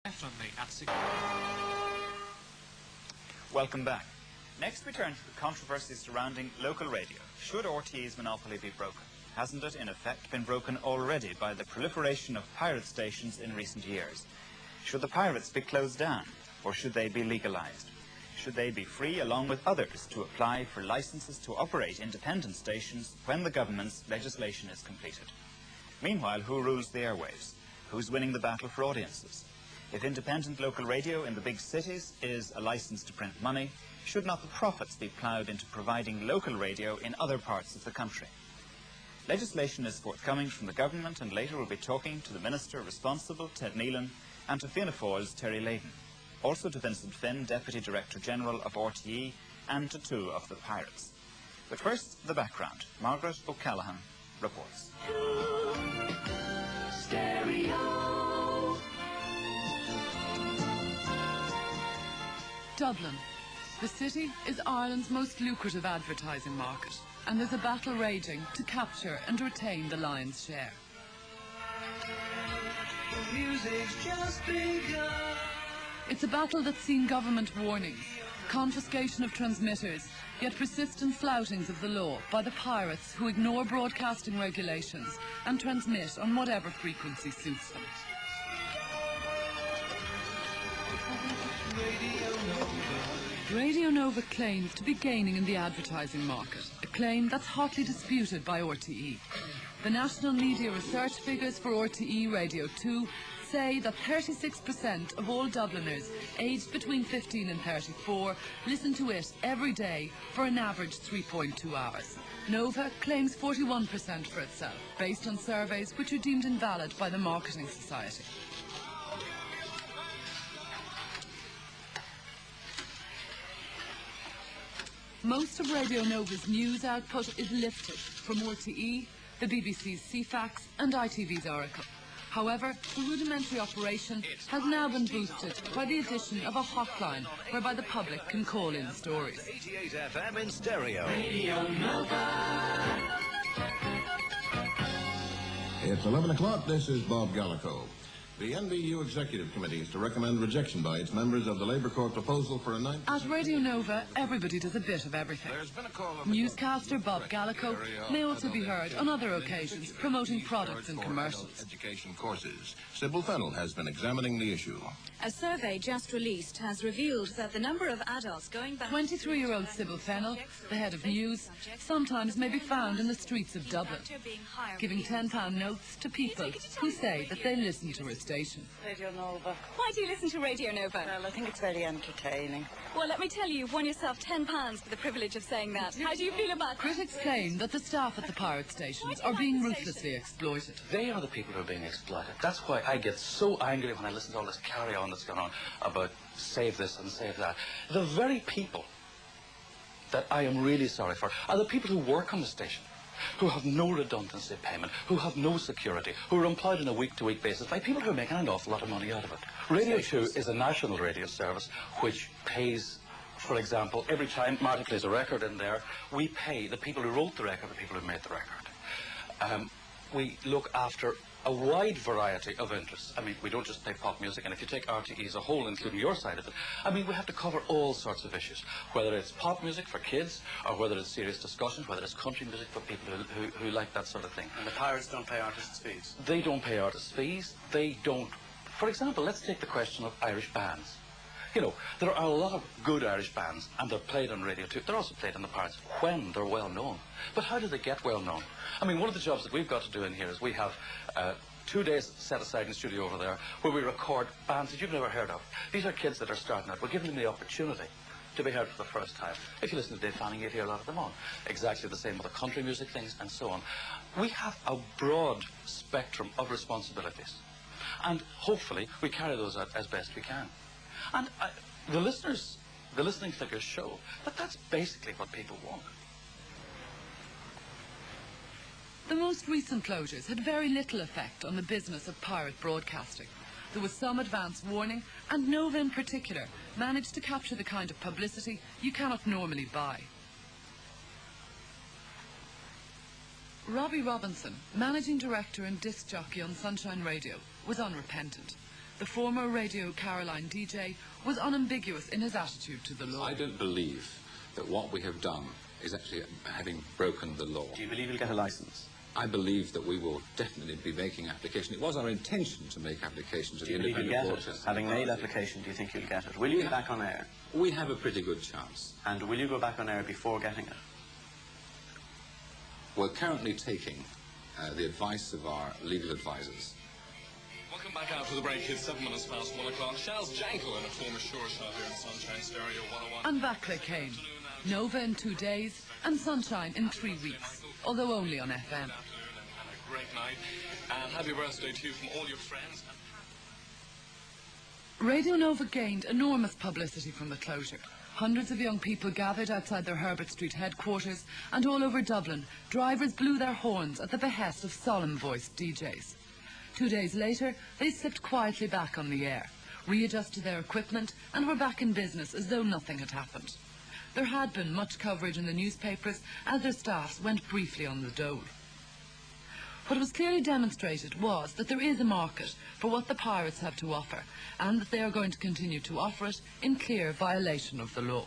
On me at 6. Welcome back. Next we turn to the controversy surrounding local radio. Should RTE's monopoly be broken? Hasn't it in effect been broken already by the proliferation of pirate stations in recent years? Should the pirates be closed down, or should they be legalized? Should they be free along with others to apply for licenses to operate independent stations when the government's legislation is completed? Meanwhile, who rules the airwaves? Who's winning the battle for audiences? If independent local radio in the big cities is a license to print money, should not the profits be ploughed into providing local radio in other parts of the country? Legislation is forthcoming from the government, and later we'll be talking to the Minister responsible, Ted Nealon, and to Fianna Fáil's Terry Layden. Also to Vincent Finn, Deputy Director General of RTE, and to two of the pirates. But first, the background. Margaret O'Callaghan reports. Stereo. Dublin. The city is Ireland's most lucrative advertising market, and there's a battle raging to capture and retain the lion's share. The music's just begun. It's a battle that's seen government warnings, confiscation of transmitters, yet persistent floutings of the law by the pirates who ignore broadcasting regulations and transmit on whatever frequency suits them. Radio Nova claims to be gaining in the advertising market, a claim that's hotly disputed by RTE. The national media research figures for RTE Radio 2 say that 36% of all Dubliners aged between 15 and 34 listen to it every day for an average 3.2 hours. Nova claims 41% for itself, based on surveys which are deemed invalid by the Marketing Society. Most of Radio Nova's news output is lifted from RTE, the BBC's CFAX and ITV's Oracle. However, the rudimentary operation has now been boosted by the addition of a hotline whereby the public can call in stories. 88 FM in stereo. Radio Nova. It's 11 o'clock. This is Bob Gallico. The NBU Executive Committee is to recommend rejection by its members of the Labour Corps proposal for a 9%... At Radio Nova, everybody does a bit of everything. Newscaster Bob Gallico may also be heard on other occasions promoting products and commercials. Education courses. Sybil Fennell has been examining the issue. A survey just released has revealed that the number of adults going back... 23-year-old Sybil Fennell, the head of news, sometimes may be found in the streets of Dublin, giving £10 notes to people who say that they listen to her station. Radio Nova. Why do you listen to Radio Nova? Well, I think it's very entertaining. Well, let me tell you, you've won yourself £10 for the privilege of saying that. How do you feel about that? Critics claim that the staff at the pirate stations are being ruthlessly exploited. They are the people who are being exploited. That's why I get so angry when I listen to all this carry-on that's going on about save this and save that. The very people that I am really sorry for are the people who work on the station, who have no redundancy payment, who have no security, who are employed on a week-to-week basis by people who are making an awful lot of money out of it. Radio 2 is a national radio service which pays, for example, every time Marty plays a record in there, we pay the people who wrote the record, the people who made the record. We look after a wide variety of interests. I mean, we don't just play pop music, and if you take RTE as a whole, including your side of it, I mean, we have to cover all sorts of issues, whether it's pop music for kids, or whether it's serious discussions, whether it's country music for people who like that sort of thing. And the pirates don't pay artists' fees? They don't pay artists' fees. They don't... For example, let's take the question of Irish bands. You know, there are a lot of good Irish bands, and they're played on Radio 2. They're also played on the pirates when they're well known. But how do they get well known? I mean, one of the jobs that we've got to do in here is we have 2 days set aside in the studio over there where we record bands that you've never heard of. These are kids that are starting out. We're giving them the opportunity to be heard for the first time. If you listen to Dave Fanning, you'd hear a lot of them on. Exactly the same with the country music things and so on. We have a broad spectrum of responsibilities. And hopefully we carry those out as best we can. And the listening figures show that that's basically what people want. The most recent closures had very little effect on the business of pirate broadcasting. There was some advance warning, and Nova in particular managed to capture the kind of publicity you cannot normally buy. Robbie Robinson, managing director and disc jockey on Sunshine Radio, was unrepentant. The former Radio Caroline DJ was unambiguous in his attitude to the law. I don't believe that what we have done is actually having broken the law. Do you believe you'll get a licence? I believe that we will definitely be making application. It was our intention to make application to the independent Do you believe you'll get broadcasting it? Having made authority. application, do you think you'll get it? Will you be back on air? We have a pretty good chance. And will you go back on air before getting it? We're currently taking the advice of our legal advisors. Welcome back after the break. It's 7 minutes past 1 o'clock. Charles Jankel in a former Sure Shot here in Sunshine Stereo 101. And back they came. Nova in 2 days and Sunshine in 3 weeks, although only on FM. Good afternoon and a great night. And happy birthday to you from all your friends. Radio Nova gained enormous publicity from the closure. Hundreds of young people gathered outside their Herbert Street headquarters, and all over Dublin, drivers blew their horns at the behest of solemn-voiced DJs. 2 days later, they slipped quietly back on the air, readjusted their equipment, and were back in business as though nothing had happened. There had been much coverage in the newspapers as their staffs went briefly on the dole. What was clearly demonstrated was that there is a market for what the pirates have to offer, and that they are going to continue to offer it in clear violation of the law.